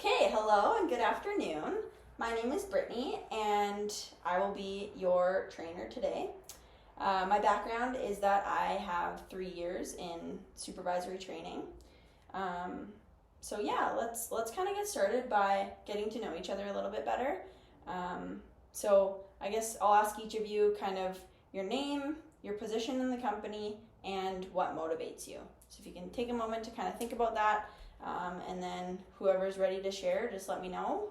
Okay, hello and good afternoon. My name is Brittany and I will be your trainer today. My background is that I have 3 years in supervisory training. So yeah, let's kind of get started by getting to know each other a little bit better. So I guess I'll ask each of you kind of your name, your position in the company, and what motivates you. So if you can take a moment to kind of think about that. And then whoever's ready to share, just let me know.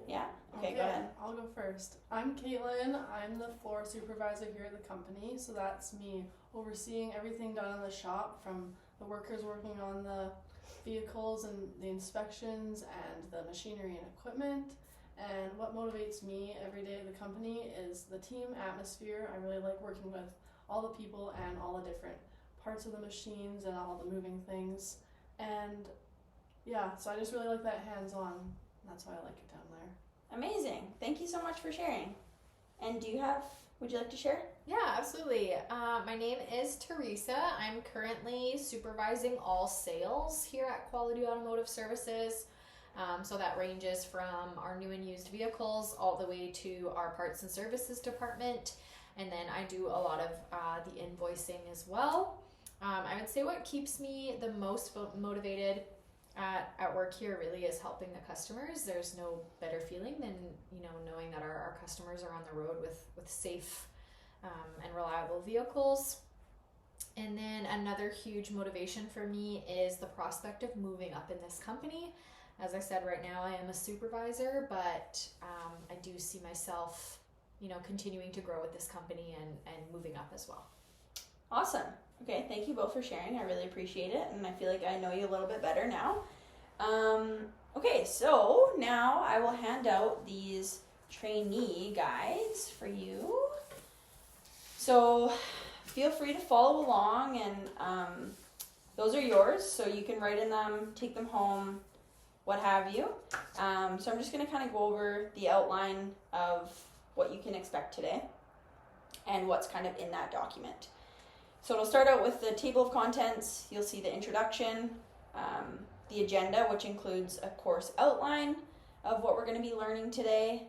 Yeah? Okay, go ahead. I'll go first. I'm Caitlin. I'm the floor supervisor here at the company. So that's me overseeing everything done in the shop, from the workers working on the vehicles and the inspections and the machinery and equipment. And what motivates me every day at the company is the team atmosphere. I really like working with all the people and all the different parts of the machines and all the moving things. And yeah, so I just really like that hands-on. That's why I like it down there. Amazing. Thank you so much for sharing. And would you like to share? Yeah, absolutely. My name is Teresa. I'm currently supervising all sales here at Quality Automotive Services. So that ranges from our new and used vehicles all the way to our parts and services department. And then I do a lot of the invoicing as well. I would say what keeps me the most motivated at work here really is helping the customers. There's no better feeling than knowing that our customers are on the road with safe and reliable vehicles. And then another huge motivation for me is the prospect of moving up in this company. As I said, right now I am a supervisor, but I do see myself continuing to grow with this company and moving up as well. Awesome. Okay, thank you both for sharing. I really appreciate it, and I feel like I know you a little bit better now. Okay, so now I will hand out these trainee guides for you. So feel free to follow along, and those are yours, so you can write in them, take them home, what have you. So I'm just going to kind of go over the outline of what you can expect today and what's kind of in that document. So it'll start out with the table of contents. You'll see the introduction, the agenda, which includes a course outline of what we're going to be learning today.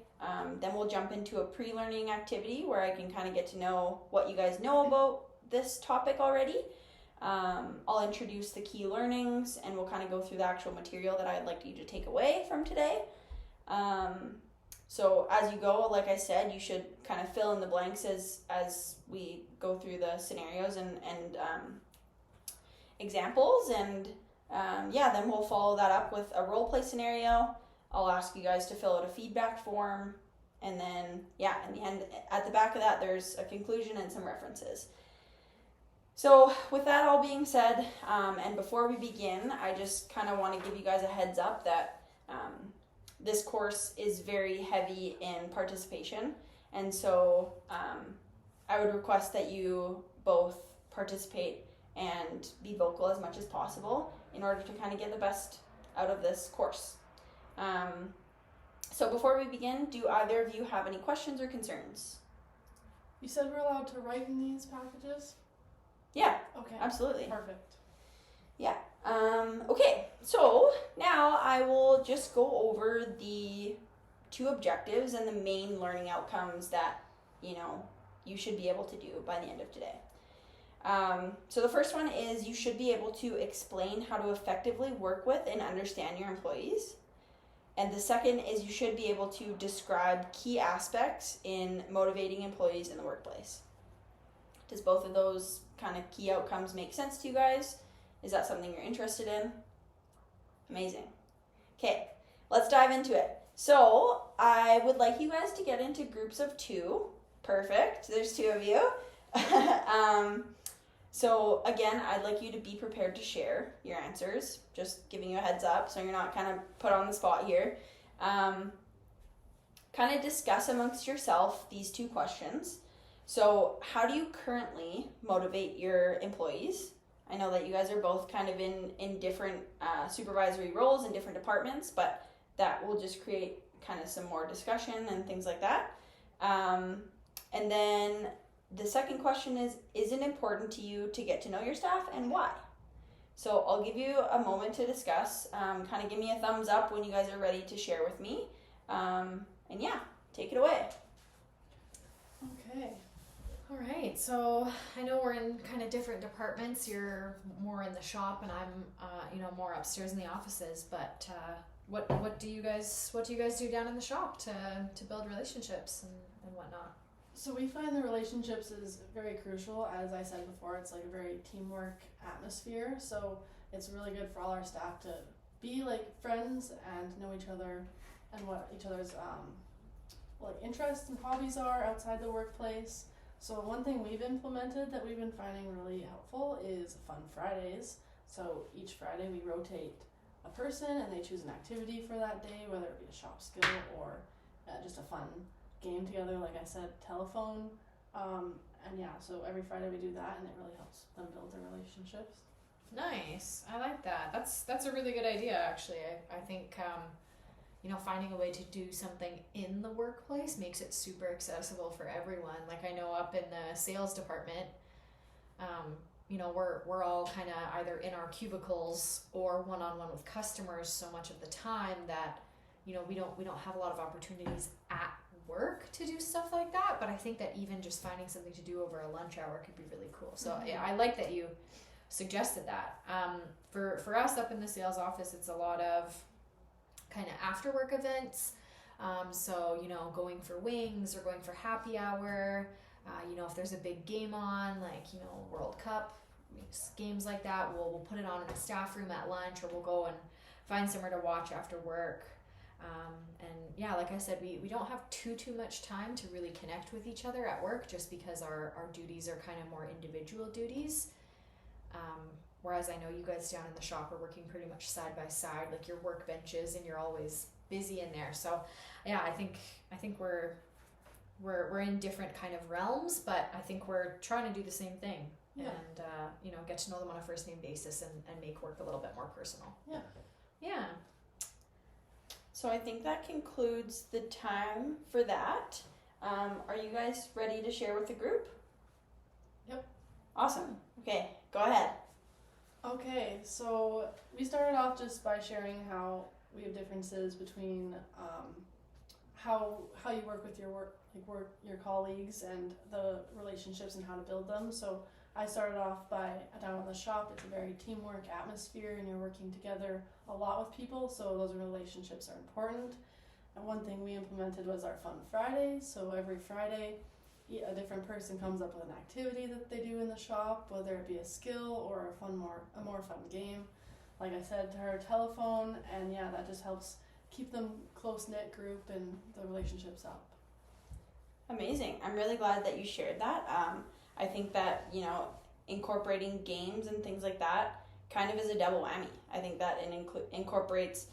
Then we'll jump into a pre-learning activity where I can kind of get to know what you guys know about this topic already. I'll introduce the key learnings, and we'll kind of go through the actual material that I'd like you to take away from today. So as you go, like I said, you should kind of fill in the blanks as we go through the scenarios and examples. And then we'll follow that up with a role play scenario. I'll ask you guys to fill out a feedback form. And then, in the end, at the back of that, there's a conclusion and some references. So with that all being said, and before we begin, I just kind of want to give you guys a heads up that this course is very heavy in participation, and so I would request that you both participate and be vocal as much as possible in order to kind of get the best out of this course. So before we begin, do either of you have any questions or concerns? You said we're allowed to write in these packages? Yeah, Okay. absolutely. Perfect. Yeah. Okay, so now I will just go over the 2 objectives and the main learning outcomes that, you should be able to do by the end of today. So the first one is you should be able to explain how to effectively work with and understand your employees. And the second is you should be able to describe key aspects in motivating employees in the workplace. Does both of those kind of key outcomes make sense to you guys? Is that something you're interested in? Amazing. Okay, let's dive into it. So I would like you guys to get into groups of 2. Perfect. There's 2 of you. So again, I'd like you to be prepared to share your answers. Just giving you a heads up so you're not kind of put on the spot here. Kind of discuss amongst yourself these 2 questions. So how do you currently motivate your employees? I know that you guys are both kind of in different supervisory roles in different departments, but that will just create kind of some more discussion and things like that. And then the second question is it important to you to get to know your staff, and why? So I'll give you a moment to discuss. Kind of give me a thumbs up when you guys are ready to share with me. And yeah, take it away. Okay. All right, so I know we're in kind of different departments. You're more in the shop, and I'm, more upstairs in the offices. But what do you guys do down in the shop to build relationships and whatnot? So we find the relationships is very crucial. As I said before, it's like a very teamwork atmosphere. So it's really good for all our staff to be like friends and know each other and what each other's interests and hobbies are outside the workplace. So one thing we've implemented that we've been finding really helpful is Fun Fridays. So each Friday we rotate a person and they choose an activity for that day, whether it be a shop skill or just a fun game together, like I said, telephone. And yeah, so every Friday we do that, and it really helps them build their relationships. Nice. I like that. That's a really good idea, actually. I think finding a way to do something in the workplace makes it super accessible for everyone. Like I know up in the sales department, we're all kind of either in our cubicles or one-on-one with customers so much of the time that we don't have a lot of opportunities at work to do stuff like that. But I think that even just finding something to do over a lunch hour could be really cool. So yeah, I like that you suggested that. For us up in the sales office, it's a lot of kind of after work events. So going for wings or going for happy hour. If there's a big game on, like World Cup games like that, we'll put it on in the staff room at lunch, or we'll go and find somewhere to watch after work. And yeah, like I said, we don't have too much time to really connect with each other at work, just because our duties are kind of more individual duties. Whereas I know you guys down in the shop are working pretty much side by side, like your workbenches, and you're always busy in there. So yeah, I think we're in different kind of realms, but I think we're trying to do the same thing. Yeah. And get to know them on a first name basis and make work a little bit more personal. Yeah. So I think that concludes the time for that. Are you guys ready to share with the group? Yep. Awesome. Okay, go ahead. Okay, so we started off just by sharing how we have differences between how you work with your colleagues and the relationships and how to build them. So I started off by down in the shop. It's a very teamwork atmosphere, and you're working together a lot with people, so those relationships are important. And one thing we implemented was our Fun Fridays. So every Friday, a different person comes up with an activity that they do in the shop, whether it be a skill or a more fun game. Like I said, to her telephone, and yeah, that just helps keep them close-knit group and the relationships up. Amazing. I'm really glad that you shared that. I think that, incorporating games and things like that kind of is a double whammy. I think that it incorporates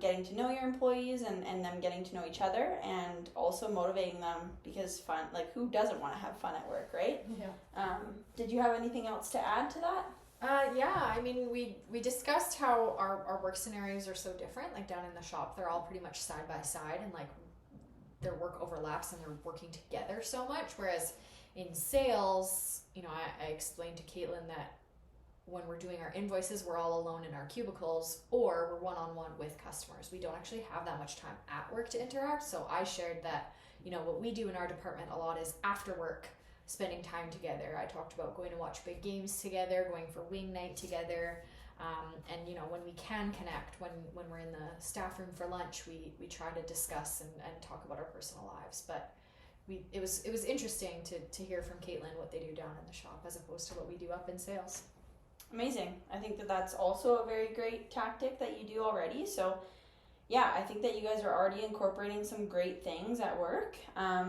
getting to know your employees and them getting to know each other, and also motivating them, because fun, like who doesn't want to have fun at work, right? Yeah. Did you have anything else to add to that? Yeah, I mean, we discussed how our work scenarios are so different. Like down in the shop, they're all pretty much side by side, and like their work overlaps and they're working together so much. Whereas in sales, I explained to Caitlin that when we're doing our invoices, we're all alone in our cubicles, or we're one-on-one with customers. We don't actually have that much time at work to interact. So I shared that, what we do in our department a lot is after work, spending time together. I talked about going to watch big games together, going for wing night together. And when we can connect, when we're in the staff room for lunch, we try to discuss and talk about our personal lives. But it was interesting to hear from Caitlin what they do down in the shop as opposed to what we do up in sales. Amazing. I think that that's also a very great tactic that you do already. So yeah, I think that you guys are already incorporating some great things at work.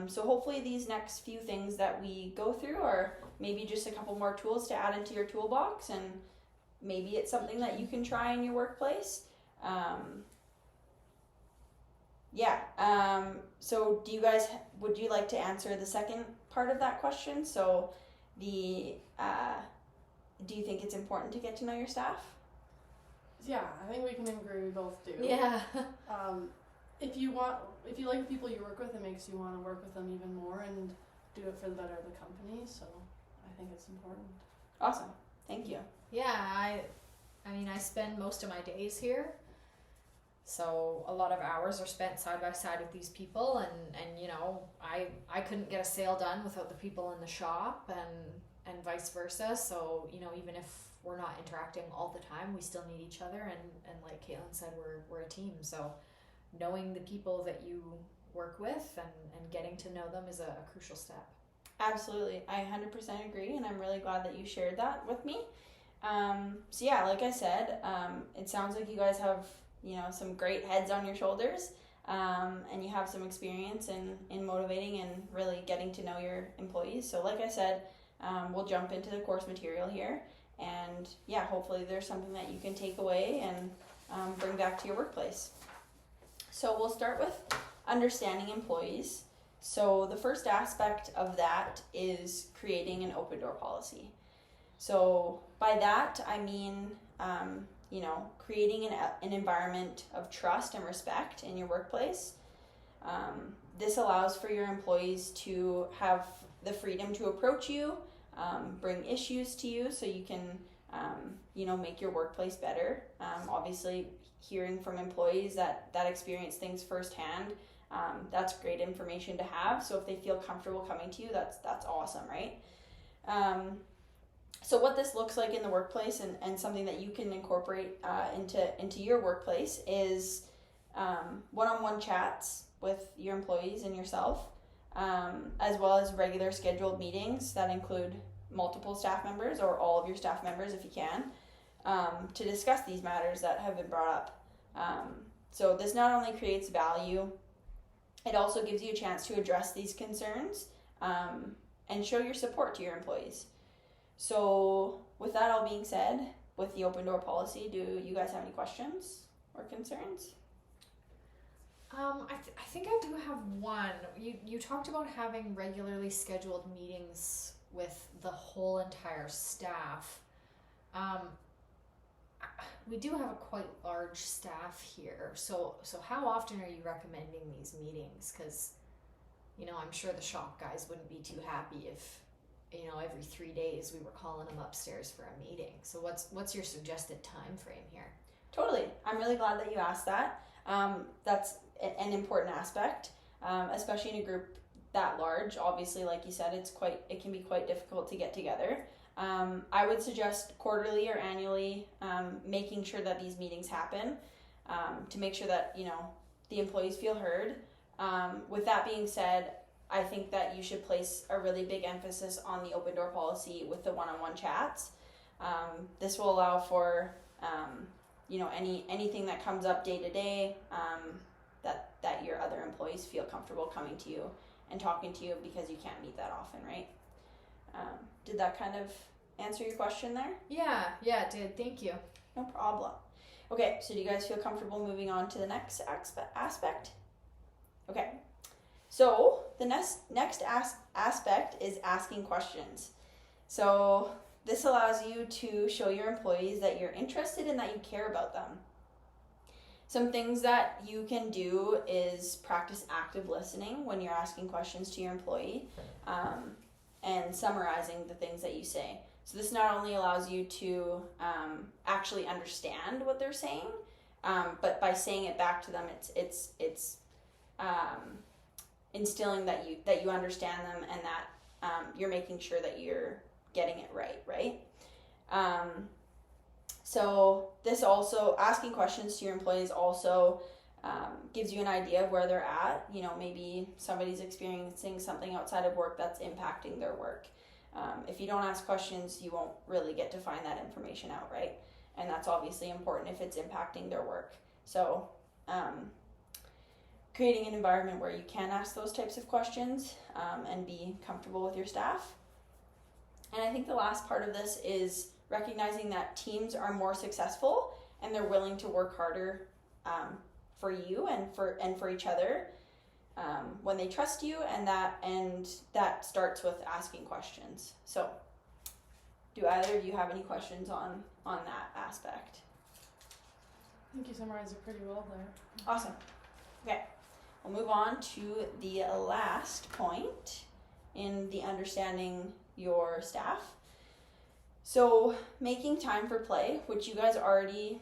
So hopefully these next few things that we go through are maybe just a couple more tools to add into your toolbox, and maybe it's something that you can try in your workplace. So would you like to answer the second part of that question? So do you think it's important to get to know your staff? Yeah, I think we can agree we both do. Yeah. If you like the people you work with, it makes you want to work with them even more and do it for the better of the company. So I think it's important. Awesome. Thank you. Yeah, I mean, I spend most of my days here. So a lot of hours are spent side by side with these people, and you know, I couldn't get a sale done without the people in the shop, and vice versa. So, you know, even if we're not interacting all the time, we still need each other, and like Caitlin said, we're a team. So knowing the people that you work with and getting to know them is a crucial step. Absolutely. I 100% agree, and I'm really glad that you shared that with me. So yeah, like I said, it sounds like you guys have, you know, some great heads on your shoulders, and you have some experience in motivating and really getting to know your employees. So like I said, we'll jump into the course material here, and yeah, hopefully there's something that you can take away and bring back to your workplace. So we'll start with understanding employees. So the first aspect of that is creating an open door policy. So by that, I mean, you know, creating an environment of trust and respect in your workplace. This allows for your employees to have the freedom to approach you, bring issues to you so you can, you know, make your workplace better. Obviously, hearing from employees that experience things firsthand, that's great information to have. So if they feel comfortable coming to you, that's awesome, right? So what this looks like in the workplace, and something that you can incorporate into your workplace, is one-on-one chats with your employees and yourself, as well as regular scheduled meetings that include multiple staff members or all of your staff members if you can, to discuss these matters that have been brought up. So this not only creates value, it also gives you a chance to address these concerns, and show your support to your employees. So with that all being said, with the open door policy, do you guys have any questions or concerns? I think I do have one. You talked about having regularly scheduled meetings with the whole entire staff. We do have a quite large staff here. So how often are you recommending these meetings? Because, you know, I'm sure the shop guys wouldn't be too happy if, you know, every 3 days we were calling them upstairs for a meeting. So what's your suggested time frame here? Totally. I'm really glad that you asked that. That's an important aspect, especially in a group that large. Obviously, like you said, it can be quite difficult to get together. I would suggest quarterly or annually, making sure that these meetings happen, to make sure that, you know, the employees feel heard. With that being said, I think that you should place a really big emphasis on the open door policy with the one-on-one chats. This will allow for, you know, anything that comes up day to day, that your other employees feel comfortable coming to you and talking to you, because you can't meet that often, right? Did that kind of answer your question there? Yeah, it did. Thank you. No problem. Okay, so do you guys feel comfortable moving on to the next aspect? Okay, so the next aspect is asking questions. So this allows you to show your employees that you're interested and that you care about them. Some things that you can do is practice active listening when you're asking questions to your employee, and summarizing the things that you say. So this not only allows you to actually understand what they're saying, but by saying it back to them, it's instilling that you understand them, and that you're making sure that you're getting it right? So this also, asking questions to your employees also gives you an idea of where they're at. You know, maybe somebody's experiencing something outside of work that's impacting their work. If you don't ask questions, you won't really get to find that information out, right? And that's obviously important if it's impacting their work. So creating an environment where you can ask those types of questions, and be comfortable with your staff. And I think the last part of this is recognizing that teams are more successful and they're willing to work harder for you and for each other when they trust you, and that starts with asking questions. So do either of you have any questions on that aspect? I think you summarized it pretty well there. Awesome. Okay, we'll move on to the last point in the understanding your staff. So making time for play, which you guys already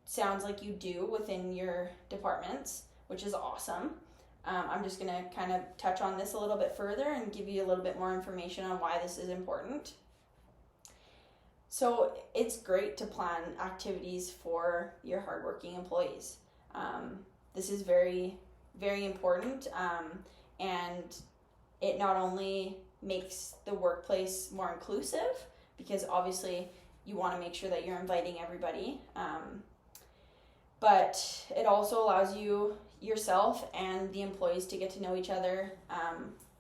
sounds like you do within your departments, which is awesome. I'm just going to kind of touch on this a little bit further and give you a little bit more information on why this is important. So it's great to plan activities for your hardworking employees. This is very, very important, and it not only makes the workplace more inclusive, because obviously you want to make sure that you're inviting everybody, but it also allows yourself and the employees to get to know each other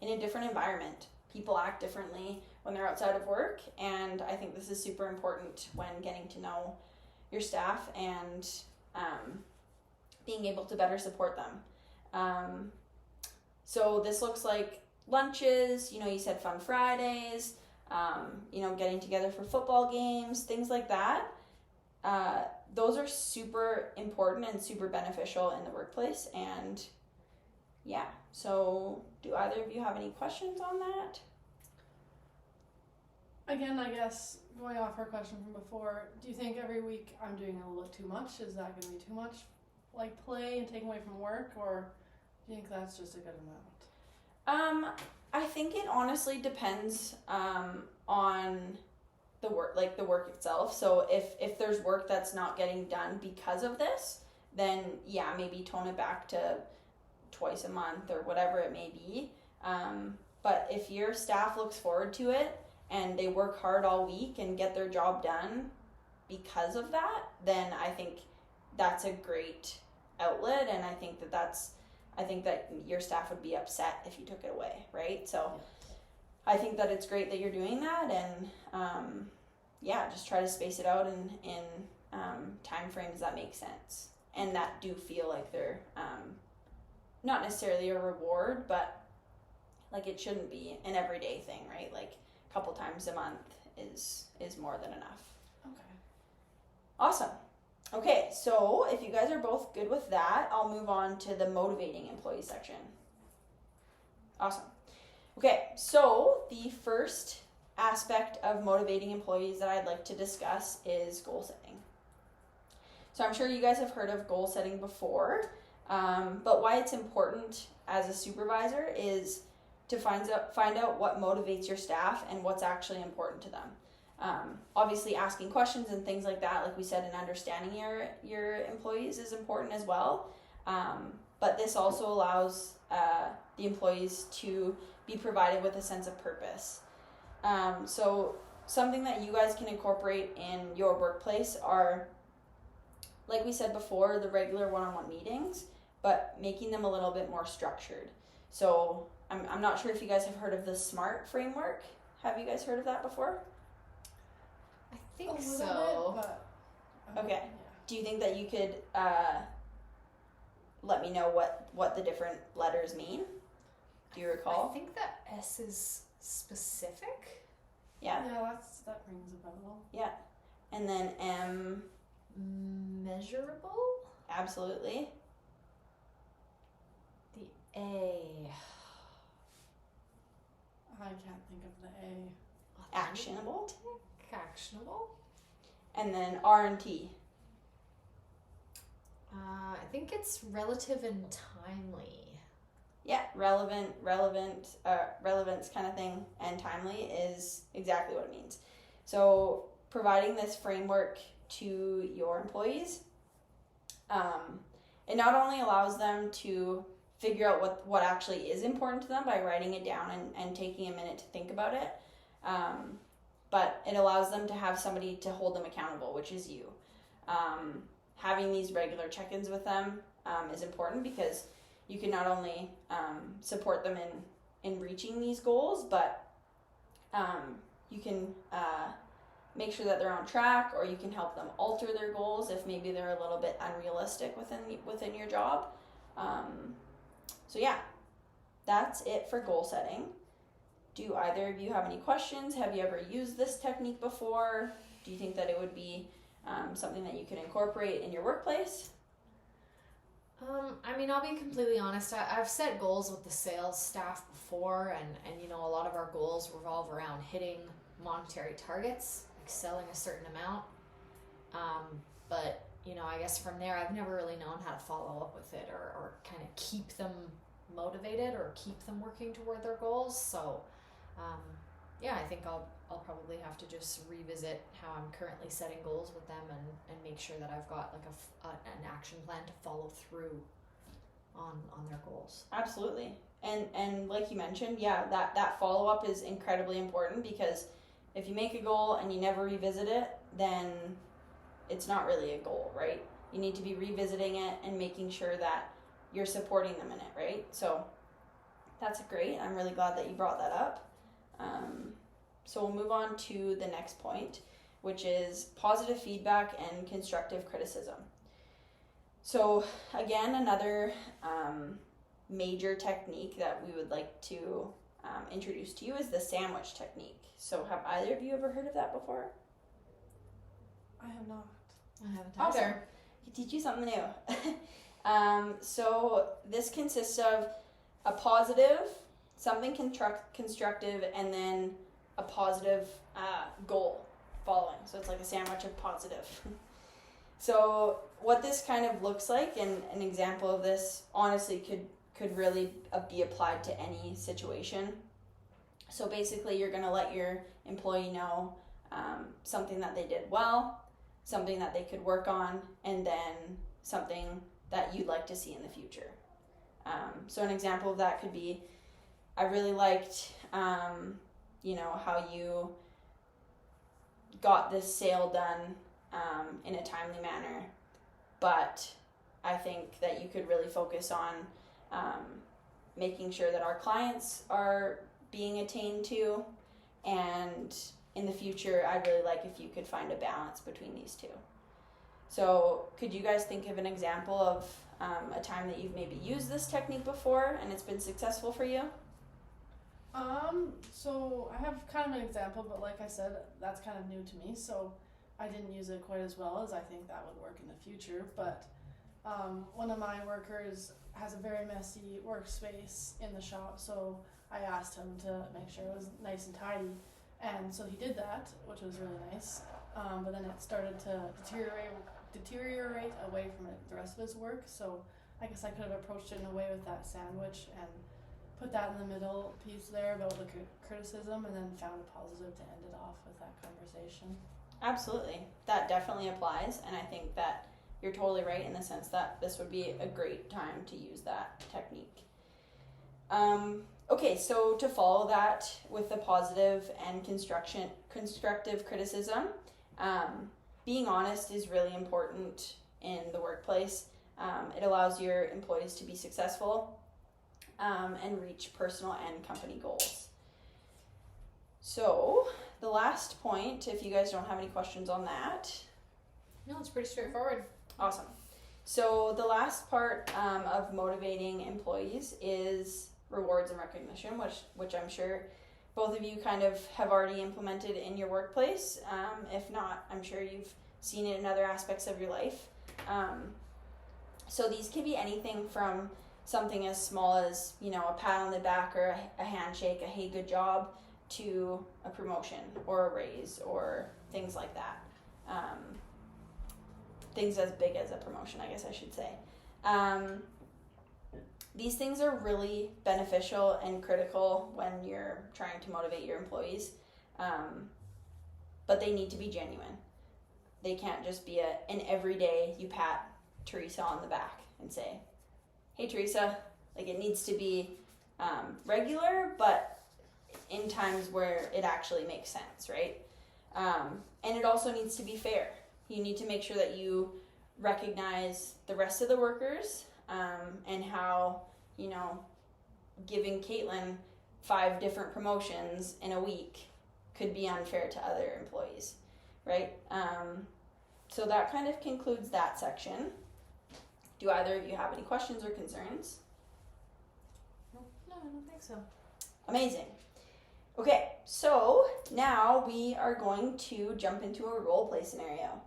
in a different environment. People act differently when they're outside of work, and I think this is super important when getting to know your staff and being able to better support them. So this looks like lunches, you said fun Fridays, getting together for football games, things like that. Those are super important and super beneficial in the workplace. And yeah, so do either of you have any questions on that? Again, I guess going off our question from before, do you think every week I'm doing a little too much? Is that going to be too much, like play and take away from work, or do you think that's just a good amount? I think it honestly depends on the work, like the work itself. So if there's work that's not getting done because of this, then yeah, maybe tone it back to twice a month or whatever it may be. But if your staff looks forward to it and they work hard all week and get their job done because of that, then I think that's a great outlet, and I think that your staff would be upset if you took it away, right? So I think that it's great that you're doing that, and just try to space it out in time frames that make sense and that do feel like they're not necessarily a reward, but like it shouldn't be an everyday thing, right? Like a couple times a month is more than enough. Okay. Awesome. Okay, so if you guys are both good with that, I'll move on to the motivating employee section. Awesome. Okay, so the first aspect of motivating employees that I'd like to discuss is goal setting. So I'm sure you guys have heard of goal setting before, but why it's important as a supervisor is to find out what motivates your staff and what's actually important to them. Obviously asking questions and things like that, like we said, and understanding your employees is important as well. But this also allows the employees to be provided with a sense of purpose. So something that you guys can incorporate in your workplace are, like we said before, the regular one-on-one meetings, but making them a little bit more structured. So I'm not sure if you guys have heard of the SMART framework. Have you guys heard of that before? I think A so. little bit, but, Okay. Yeah. Do you think that you could let me know what the different letters mean? Do you recall? I think that S is specific. Yeah. Yeah, that rings a bell. Yeah. And then M, Measurable. absolutely. The A. I can't think of the A. Actionable. Actionable. And then R and T. I think it's relative and timely. Yeah, relevance kind of thing, and timely is exactly what it means. So providing this framework to your employees, it not only allows them to figure out what actually is important to them by writing it down and taking a minute to think about it, but it allows them to have somebody to hold them accountable, which is you. Having these regular check-ins with them is important because you can not only support them in reaching these goals, but you can make sure that they're on track, or you can help them alter their goals if maybe they're a little bit unrealistic within your job. So yeah, that's it for goal setting. Do either of you have any questions? Have you ever used this technique before? Do you think that it would be something that you could incorporate in your workplace? I'll be completely honest. I've set goals with the sales staff before, and a lot of our goals revolve around hitting monetary targets. selling a certain amount. But you know, I guess from there, I've never really known how to follow up with it or kind of keep them motivated or keep them working toward their goals. So, yeah, I think I'll probably have to just revisit how I'm currently setting goals with them and make sure that I've got like an action plan to follow through on their goals. Absolutely. And like you mentioned, yeah, that follow-up is incredibly important, because if you make a goal and you never revisit it, then it's not really a goal, right? You need to be revisiting it and making sure that you're supporting them in it, right? So that's great. I'm really glad that you brought that up. So we'll move on to the next point, which is positive feedback and constructive criticism. So again, another major technique that we would like to introduce to you is the sandwich technique. So have either of you ever heard of that before? I have not. I haven't Awesome. either. I can teach you something new. So this consists of a positive, something constructive, and then a positive goal following. So it's like a sandwich of positive. So what this kind of looks like, and an example of this honestly could really be applied to any situation. So basically you're going to let your employee know something that they did well, something that they could work on, and then something that you'd like to see in the future. So an example of that could be, I really liked, how you got this sale done in a timely manner, but I think that you could really focus on making sure that our clients are being attained to, and in the future, I'd really like if you could find a balance between these two. So could you guys think of an example of a time that you've maybe used this technique before and it's been successful for you? So I have kind of an example, but like I said, that's kind of new to me, so I didn't use it quite as well as I think that would work in the future. But one of my workers has a very messy workspace in the shop, so I asked him to make sure it was nice and tidy, and so he did that, which was really nice. But then it started to deteriorate away from the rest of his work, so I guess I could have approached it in a way with that sandwich and put that in the middle piece there about the criticism, and then found a positive to end it off with that conversation. Absolutely. That definitely applies, and I think that you're totally right in the sense that this would be a great time to use that technique. Okay, so to follow that with the positive and constructive criticism, being honest is really important in the workplace. It allows your employees to be successful and reach personal and company goals. So the last point, if you guys don't have any questions on that. No, it's pretty straightforward. Awesome. So the last part of motivating employees is rewards and recognition, which I'm sure both of you kind of have already implemented in your workplace. If not, I'm sure you've seen it in other aspects of your life. So these can be anything from something as small as, a pat on the back or a handshake, a hey, good job, to a promotion or a raise or things like that. Things as big as a promotion, I guess I should say. These things are really beneficial and critical when you're trying to motivate your employees, but they need to be genuine. They can't just be an everyday you pat Teresa on the back and say, hey Teresa, like it needs to be regular, but in times where it actually makes sense, right? And it also needs to be fair. You need to make sure that you recognize the rest of the workers, and how, giving Caitlin 5 different promotions in a week could be unfair to other employees, right? So that kind of concludes that section. Do either of you have any questions or concerns? No, I don't think so. Amazing. Okay, so now we are going to jump into a role play scenario.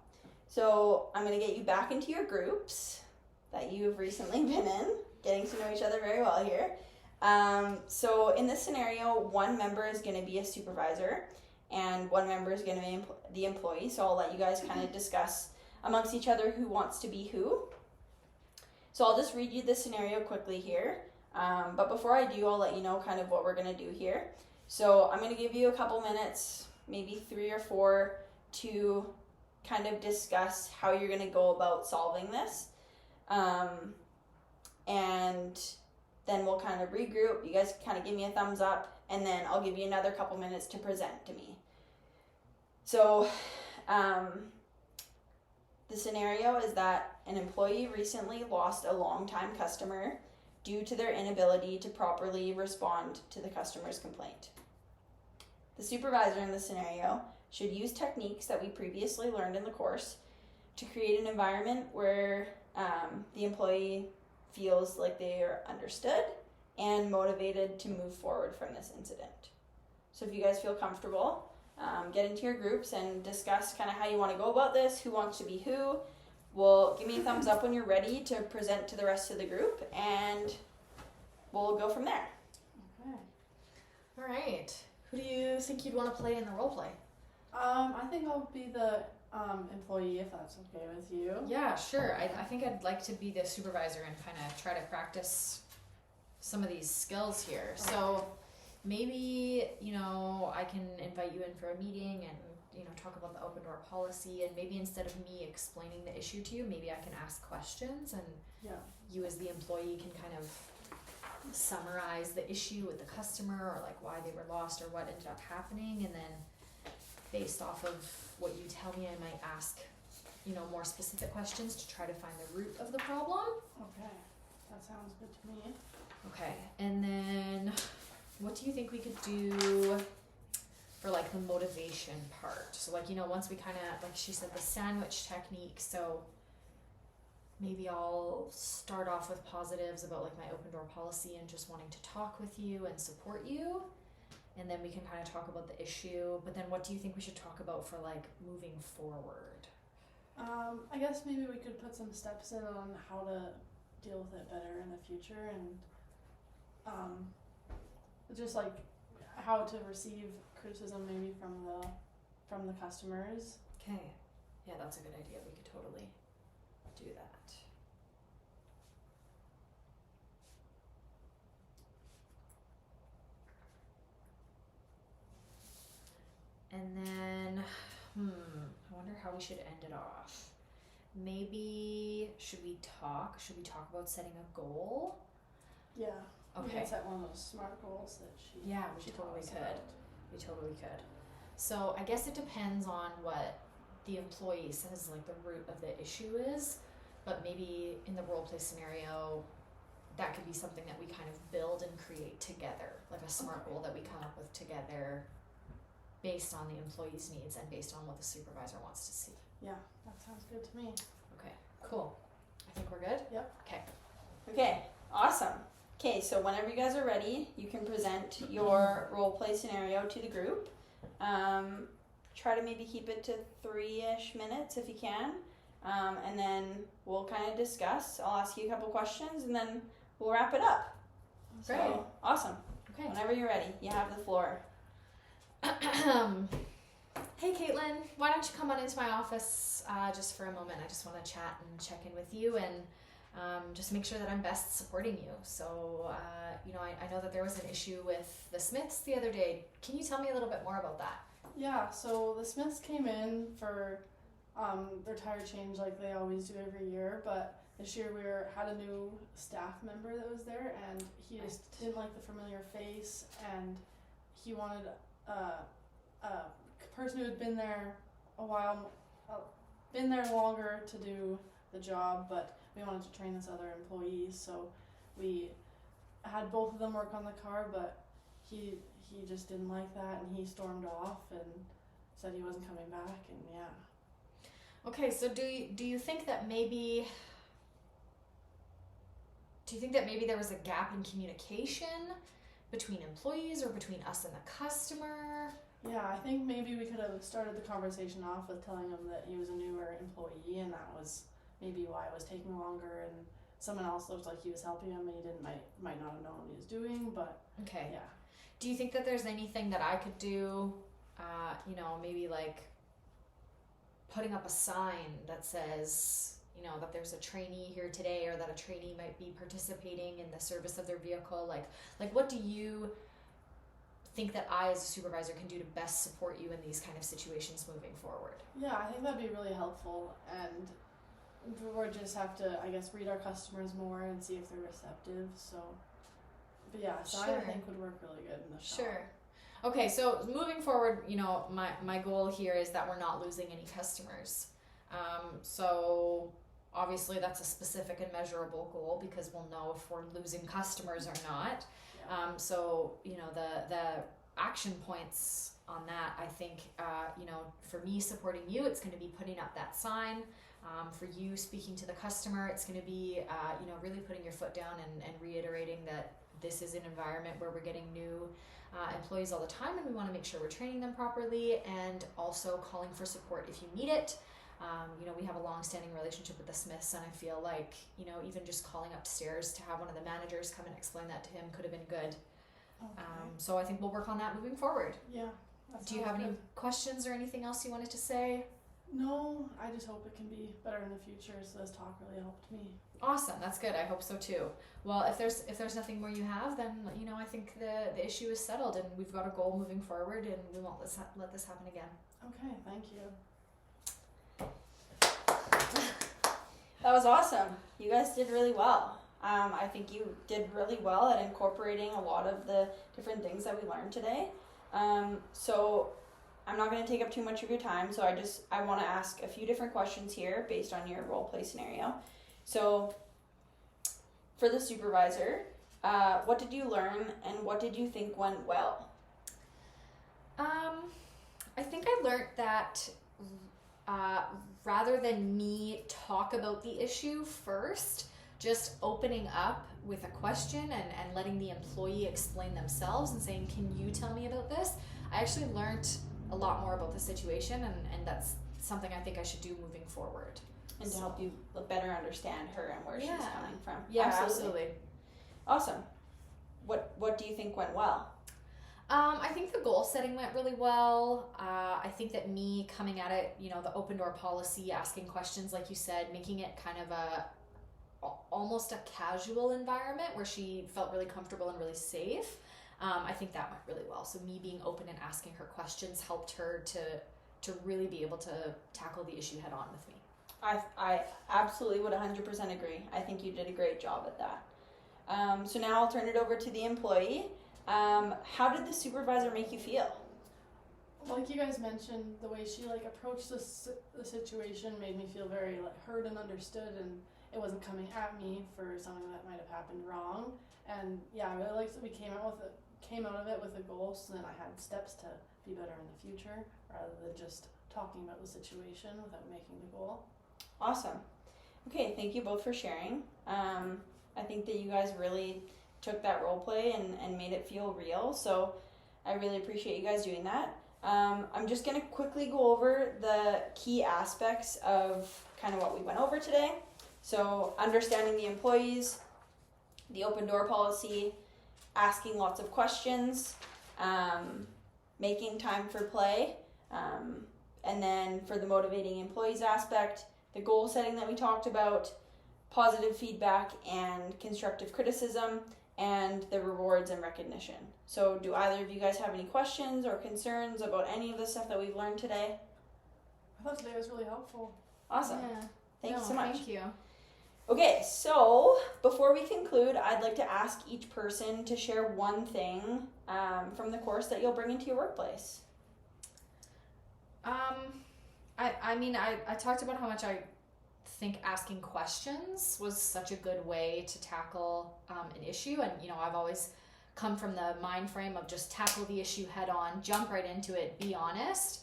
So I'm going to get you back into your groups that you've recently been in, getting to know each other very well here. So in this scenario, one member is going to be a supervisor, and one member is going to be the employee. So I'll let you guys kind of discuss amongst each other who wants to be who. So I'll just read you the scenario quickly here. But before I do, I'll let you know kind of what we're going to do here. So I'm going to give you a couple minutes, maybe 3 or 4, to kind of discuss how you're going to go about solving this. And then we'll kind of regroup. You guys kind of give me a thumbs up, and then I'll give you another couple minutes to present to me. So the scenario is that an employee recently lost a longtime customer due to their inability to properly respond to the customer's complaint. The supervisor in this scenario should use techniques that we previously learned in the course to create an environment where the employee feels like they are understood and motivated to move forward from this incident. So if you guys feel comfortable, get into your groups and discuss kind of how you want to go about this, who wants to be who. Well, give me a thumbs up when you're ready to present to the rest of the group, and we'll go from there. Okay. All right. Who do you think you'd want to play in the role play? I think I'll be the employee, if that's okay with you. Yeah, sure. I think I'd like to be the supervisor and kind of try to practice some of these skills here. So maybe, I can invite you in for a meeting and, talk about the open door policy, and maybe instead of me explaining the issue to you, maybe I can ask questions, and you as the employee can kind of summarize the issue with the customer, or like why they were lost or what ended up happening, and then based off of what you tell me, I might ask, more specific questions to try to find the root of the problem. Okay, that sounds good to me. Okay, and then what do you think we could do for like the motivation part? So like, once we kind of, like she said, the sandwich technique, so maybe I'll start off with positives about like my open door policy and just wanting to talk with you and support you. And then we can kind of talk about the issue. But then what do you think we should talk about for like moving forward? I guess maybe we could put some steps in on how to deal with it better in the future, and just like how to receive criticism maybe from the customers. Okay. Yeah, that's a good idea. We could totally do that. And then, I wonder how we should end it off. Maybe, should we talk about setting a goal? Yeah. We Okay. can set one of those SMART goals that she. Yeah, we she totally talks could. about. We totally could. So I guess it depends on what the employee says like the root of the issue is, but maybe in the role play scenario, that could be something that we kind of build and create together, like a SMART goal that we come up with together based on the employee's needs and based on what the supervisor wants to see. Yeah, that sounds good to me. Okay, cool. I think we're good? Yep. Okay. Okay, awesome. Okay, so whenever you guys are ready, you can present your role play scenario to the group. Try to maybe keep it to 3-ish minutes if you can. And then we'll kind of discuss. I'll ask you a couple questions and then we'll wrap it up. Great. So, awesome. Okay. Whenever you're ready, you have the floor. Hey Caitlin, why don't you come on into my office just for a moment? I just want to chat and check in with you and just make sure that I'm best supporting you. So, I know that there was an issue with the Smiths the other day. Can you tell me a little bit more about that? Yeah, so the Smiths came in for their tire change like they always do every year, but this year we had a new staff member that was there, and he just didn't like the familiar face, and he wanted a person who had been there a while, been there longer to do the job, but we wanted to train this other employee, so we had both of them work on the car, but he just didn't like that, and he stormed off and said he wasn't coming back, and yeah. Okay, so do you think that maybe there was a gap in communication between employees or between us and the customer? Yeah, I think maybe we could have started the conversation off with telling him that he was a newer employee, and that was maybe why it was taking longer, and someone else looked like he was helping him and he might not have known what he was doing, but Okay. yeah. Do you think that there's anything that I could do maybe like putting up a sign that says, that there's a trainee here today, or that a trainee might be participating in the service of their vehicle. Like what do you think that I as a supervisor can do to best support you in these kind of situations moving forward? Yeah, I think that'd be really helpful, and we'll just have to, I guess, read our customers more and see if they're receptive. So, but yeah, sign I think would work really good in the shop. Sure. Okay, so moving forward, my goal here is that we're not losing any customers. So obviously that's a specific and measurable goal, because we'll know if we're losing customers or not. Yeah. So the action points on that, I think, for me supporting you, it's going to be putting up that sign. For you speaking to the customer, it's going to be, really putting your foot down and reiterating that this is an environment where we're getting new employees all the time, and we want to make sure we're training them properly, and also calling for support if you need it. We have a long-standing relationship with the Smiths, and I feel like, even just calling upstairs to have one of the managers come and explain that to him could have been good. Okay. So I think we'll work on that moving forward. Yeah. Do you have any questions or anything else you wanted to say? No, I just hope it can be better in the future. So this talk really helped me. Awesome, that's good. I hope so too. Well, if there's nothing more you have, then I think the issue is settled, and we've got a goal moving forward, and we won't let this happen again. Okay, thank you. That was awesome. You guys did really well. I think you did really well at incorporating a lot of the different things that we learned today. So I'm not going to take up too much of your time, so I want to ask a few different questions here based on your role play scenario. So for the supervisor, what did you learn, and what did you think went well? I think I learned that rather than me talk about the issue first, just opening up with a question and letting the employee explain themselves and saying, can you tell me about this? I actually learned a lot more about the situation, and that's something I think I should do moving forward. And to help you better understand her and where she's coming from. Yeah, absolutely. Awesome. What do you think went well? I think the goal setting went really well. I think that me coming at it, the open door policy, asking questions, like you said, making it kind of almost a casual environment where she felt really comfortable and really safe. I think that went really well. So me being open and asking her questions helped her to really be able to tackle the issue head on with me. I absolutely would 100% agree. I think you did a great job at that. So now I'll turn it over to the employee. How did the supervisor make you feel? Like you guys mentioned, the way she approached the situation made me feel very heard and understood, and it wasn't coming at me for something that might have happened wrong. And yeah, I really liked that we came out of it with a goal, so then I had steps to be better in the future rather than just talking about the situation without making the goal. Awesome. Okay, thank you both for sharing. I think that you guys really took that role play and made it feel real, so I really appreciate you guys doing that. I'm just going to quickly go over the key aspects of kind of what we went over today. So understanding the employees, the open door policy, asking lots of questions, making time for play, and then for the motivating employees aspect, the goal setting that we talked about, positive feedback and constructive criticism, and the rewards and recognition. So do either of you guys have any questions or concerns about any of the stuff that we've learned today? I thought today was really helpful. Awesome. Yeah. Thank you so much. Thank you. Okay, so before we conclude, I'd like to ask each person to share one thing from the course that you'll bring into your workplace. I talked about how much I think asking questions was such a good way to tackle an issue, and I've always come from the mind frame of just tackle the issue head on, jump right into it, be honest.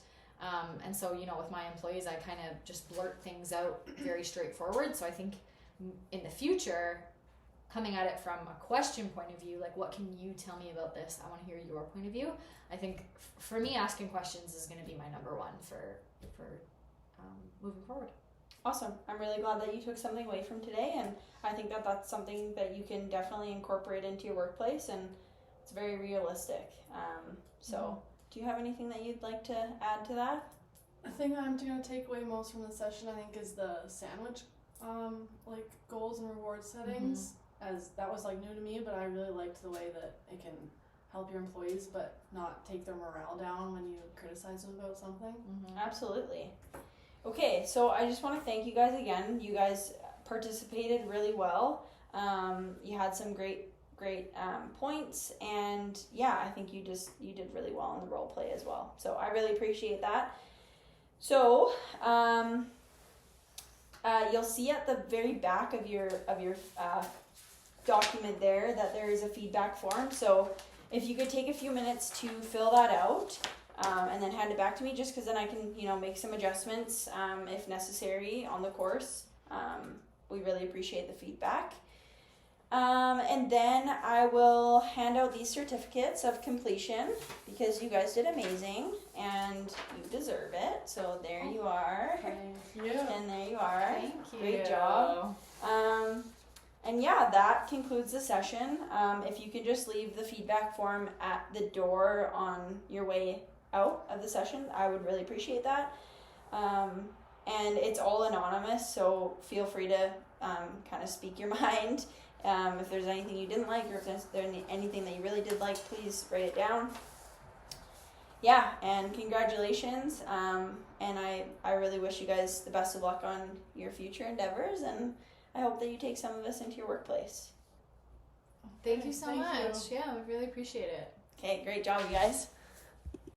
And so with my employees, I kind of just blurt things out very straightforward. So I think in the future, coming at it from a question point of view, like, what can you tell me about this? I want to hear your point of view. I think for me, asking questions is going to be my number one for moving forward. Awesome. I'm really glad that you took something away from today, and I think that that's something that you can definitely incorporate into your workplace, and it's very realistic. So do you have anything that you'd like to add to that? The thing I'm gonna take away most from the session, I think, is the sandwich, like goals and reward settings. As that was like new to me, but I really liked the way that it can help your employees, but not take their morale down when you criticize them about something. Absolutely. Okay, so I just want to thank you guys again. You guys participated really well. You had some great points, and yeah, I think you did really well in the role play as well. So I really appreciate that. So you'll see at the very back of your document there that there is a feedback form. So if you could take a few minutes to fill that out, and then hand it back to me, just because then I can make some adjustments if necessary on the course. We really appreciate the feedback. And then I will hand out these certificates of completion because you guys did amazing and you deserve it. So there you are. Thank you. And there you are. Thank you. Great job. And yeah, that concludes the session. If you could just leave the feedback form at the door on your way out of the session, I would really appreciate that. And it's all anonymous, so feel free to kind of speak your mind. If there's anything you didn't like, or if there's anything that you really did like, please write it down. Yeah, and congratulations. And I really wish you guys the best of luck on your future endeavors, and I hope that you take some of this into your workplace. Thank you so Thank much. you. Yeah, we really appreciate it. Okay, great job, you guys.